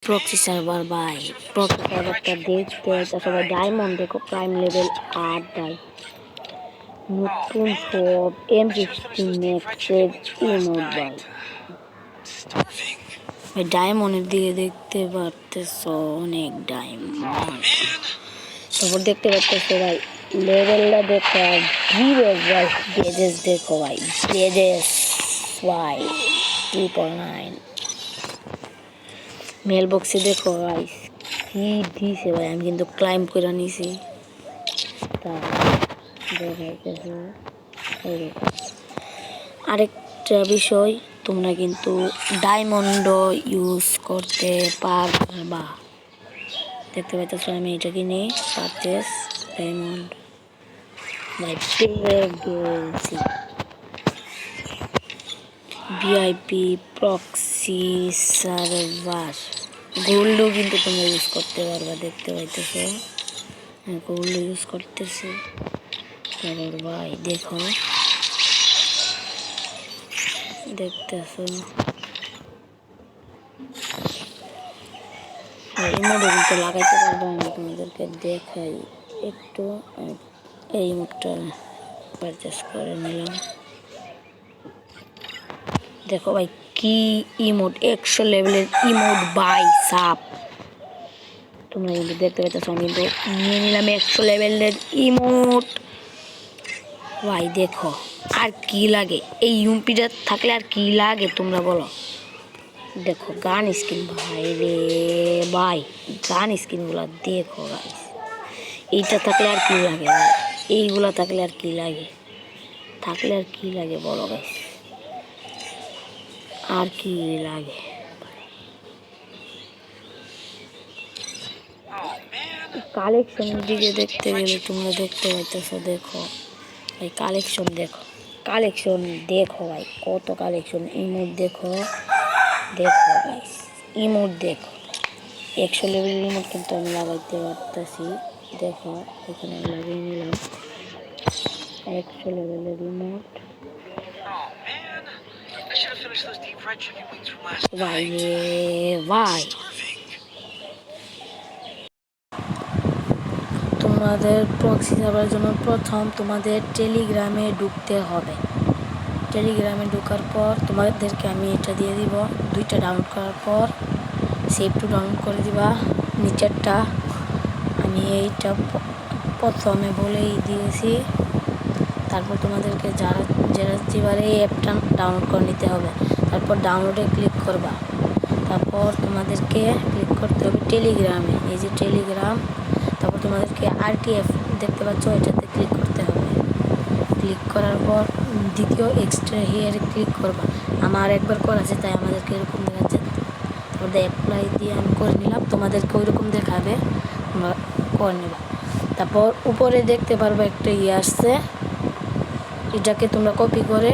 Proxy server ভাই, proxy সার্ভারটা দেখতে সবাই ডায়মন্ড দেখো, প্রাইম লেভেল 8 ডাই, নতুন সব M16 ম্যাক্সের ইমোট ভাই। ডায়মন্ডের দিকে দেখতে পারতেছ অনেক ডায়মন্ড, তারপর দেখতে পাচ্ছ ভাই লেভেলটা দেখো, আর ভিভেস ভাই, বেজেস দেখো ভাই, বেজেস ভাই 3.9 মেল বক্সে দেখো ভাই কি দিছে ভাই, আমি কিন্তু ক্লাইম্ব করে নিছি। আরেকটা বিষয়, তোমরা কিন্তু ডায়মন্ড ইউজ করতে পারবা। দেখতে পাচ্ছ আমি এটা কিনে পারচেস ডায়মন্ড ভাই পেয়ে গেছি। ভিআইপি প্রক্সি সার্ভার গোল্ডও কিন্তু তোমরা ইউজ করতে পারবা। দেখতে পাইতেছ গোল্ড ইউজ করতেছি। তারপর ভাই দেখো, দেখতেছ ইমোটে কিন্তু লাগাইতে পারবো। আমি তোমাদেরকে দেখাই একটু। এই ইমোটটা পারচেস করে নিলাম। দেখো ভাই কি ইমোট, 100 লেভেলের ইমোট বাই সাপ। তোমরা কিন্তু দেখতে পাচ্ছ আমি কিন্তু নিয়ে নিলাম 100 লেভেলের ইমোট ভাই। দেখো আর কি লাগে, এই ইউপিটা থাকলে আর কি লাগে তোমরা বলো। দেখো গান স্কিন ভাই রে ভাই, গান স্কিনগুলো দেখো ভাই, এইটা থাকলে আর কি লাগে ভাই, এইগুলা থাকলে আর কি লাগে, থাকলে আর কি লাগে বলো ভাই, আর কি লাগে। কালেকশনের দিকে দেখতে গেলে তোমরা দেখতে পাইতেছো, দেখো ভাই কালেকশন দেখো, কালেকশন দেখো ভাই কত কালেকশন। ইমোট দেখো, দেখো ভাই ইমোট দেখো, 100 লেভেলের ইমোট কিন্তু আমি লাগাইতে পারতেছি। দেখো এখানে আমি লাগিয়ে নিলাম 100 লেভেলের ইমোট ভাই ভাই। তোমাদের প্রক্সি সার্ভারের জন্য প্রথম তোমাদের টেলিগ্রামে ঢুকতে হবে। টেলিগ্রামে ঢোকার পর তোমাদেরকে আমি এটা দিয়ে দিব, 2টা ডাউনলোড করার পর সেভ টু ডাউনলোড করে দিবা। নিচেরটা আমি এইটা প্রথমে বলেই দিয়েছি। তারপর তোমাদেরকে যেবারে এই অ্যাপটা ডাউনলোড করে নিতে হবে। তারপর ডাউনলোডে ক্লিক করবা। তারপর তোমাদেরকে ক্লিক করতে হবে টেলিগ্রামে, এই যে টেলিগ্রাম। তারপর তোমাদেরকে RTF দেখতে পাচ্ছ, এটাতে ক্লিক করতে হবে। ক্লিক করার পর দ্বিতীয় এক্সট্রা হেয়ারে ক্লিক করবা। আমার একবার করা আছে তাই আমাদেরকে এরকম দেখাচ্ছে। তারপর অ্যাপ্লাই দিয়ে আমি করে নিলাম, তোমাদেরকে ওইরকম দেখাবে, তোমরা করে নেবা। তারপর উপরে দেখতে পারবো একটা আসছে, এটাকে তোমরা কপি করে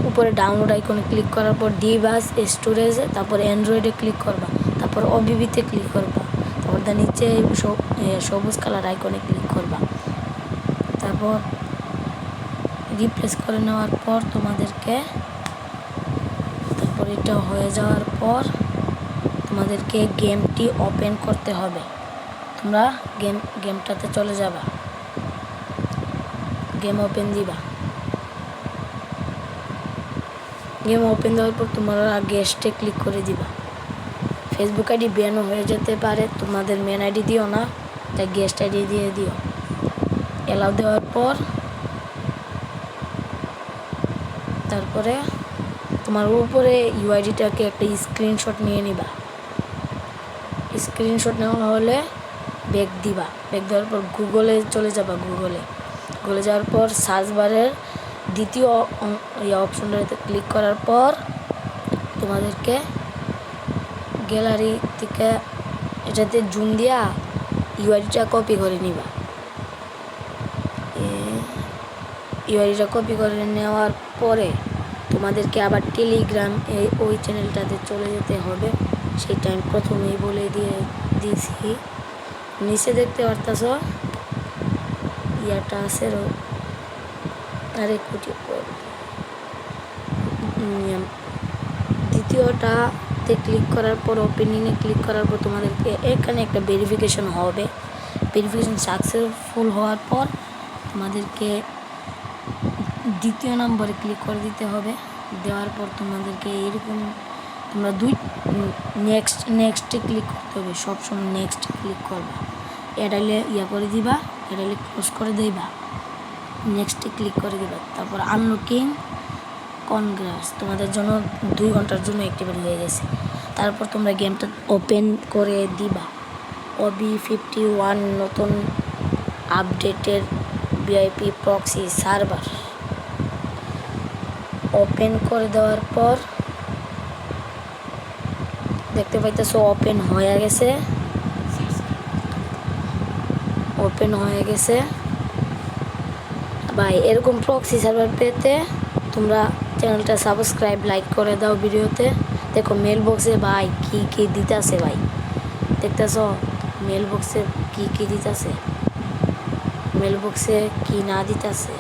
উপরে ডাউনলোড আইকনে ক্লিক করার পর ডিভাইস স্টোরেজে, তারপর অ্যান্ড্রয়েডে ক্লিক করবা। তারপর OBBতে ক্লিক করবা। তারপর তার নিচে সবুজ কালার আইকনে ক্লিক করবা। তারপর রিপ্লেস করে নেওয়ার পর তোমাদেরকে, তারপর এটা হয়ে যাওয়ার পর তোমাদেরকে গেমটি ওপেন করতে হবে। তোমরা গেমটাতে চলে যাবা, গেম ওপেন দিবা। গেম ওপেন দেওয়ার পর তোমরা গেস্টে ক্লিক করে দিবা। ফেসবুক আইডি ব্যানও হয়ে যেতে পারে, তোমাদের মেন আইডি দিও না, তাই গেস্ট আইডি দিয়ে দিও। অ্যালাউ দেওয়ার পর তারপরে তোমার উপরে ইউআইডিটাকে একটা স্ক্রিনশট নিয়ে নিবা। স্ক্রিনশট নেওয়া হলে ব্যাক দিবা। ব্যাক দেওয়ার পর গুগলে চলে যাবা। গুগলে যাওয়ার পর সার্চ বারের দ্বিতীয় অপশনটাতে ক্লিক করার পর তোমাদেরকে গ্যালারি থেকে এটাতে জুম দিয়া ইউআইডিটা কপি করে নিবা। ইউআইডিটা কপি করে নেওয়ার পরে তোমাদেরকে আবার টেলিগ্রাম ওই চ্যানেলটাতে চলে যেতে হবে। সেটা আমি প্রথমেই বলে দিয়েছি। নিচে দেখতে পারতেছ ইয়াটা আছে, আরে ওপেনেতে ক্লিক করার পর ওপেনিংয়ে ক্লিক করার পর তোমাদেরকে এখানে একটা ভেরিফিকেশন হবে। ভেরিফিকেশন সাকসেসফুল হওয়ার পর তোমাদেরকে দ্বিতীয় নম্বরে ক্লিক করে দিতে হবে। দেওয়ার পর তোমাদেরকে এরকম তোমরা নেক্সটে ক্লিক করতে হবে, সবসময় নেক্সট ক্লিক করবা। এডাইলে করে দিবা, এডাইলে ক্লোজ করে দিবা, নেক্সটে ক্লিক করে দিবা। তারপর আনলকিং কনগ্রাস তোমাদের জন্য 2 ঘন্টার জন্য অ্যাক্টিভেট হয়ে গেছে। তারপর তোমরা গেমটা ওপেন করে দিবা। OB51 নতুন আপডেটের VIP প্রক্সি সার্ভার ওপেন করে দেওয়ার পর দেখতে পাইতেছো ওপেন হয়ে গেছে। ভাই এরকম প্রক্সি সার্ভার পেতে তোমরা চ্যানেলটা সাবস্ক্রাইব লাইক করে দাও ভিডিওতে। দেখো মেল বক্সে ভাই কি দিতেছে, ভাই দেখতেছো মেল বক্সে কি দিতেছে, মেল বক্সে কি না দিতেছে।